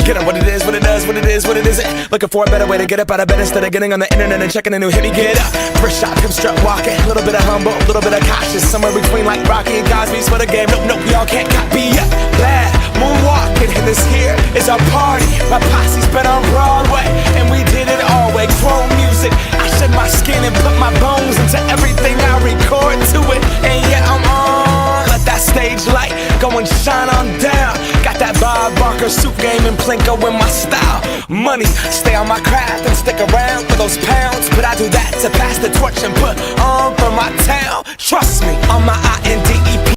Get up what it is, what it does, what it is, what it isn't. Looking for a better way to get up out of bed instead of getting on the internet and checking a new hit. Me get up, first shot, come strut walking. A little bit of humble, a little bit of cautious. Somewhere between like Rocky and Cosby's for the game. Nope, nope, we all can't copy up. Bad moonwalking, and this here is our party. My posse's been on Broadway, and we did it all way. Chrome music, I shed my skin and put my bones into everything I record to it. And yeah, I'm on. Let that stage light go and shine on down. Got that Bob Barker suit game and Plinko in my style. Money, stay on my craft and stick around for those pounds. But I do that to pass the torch and put on for my town. Trust me, on my INDEP.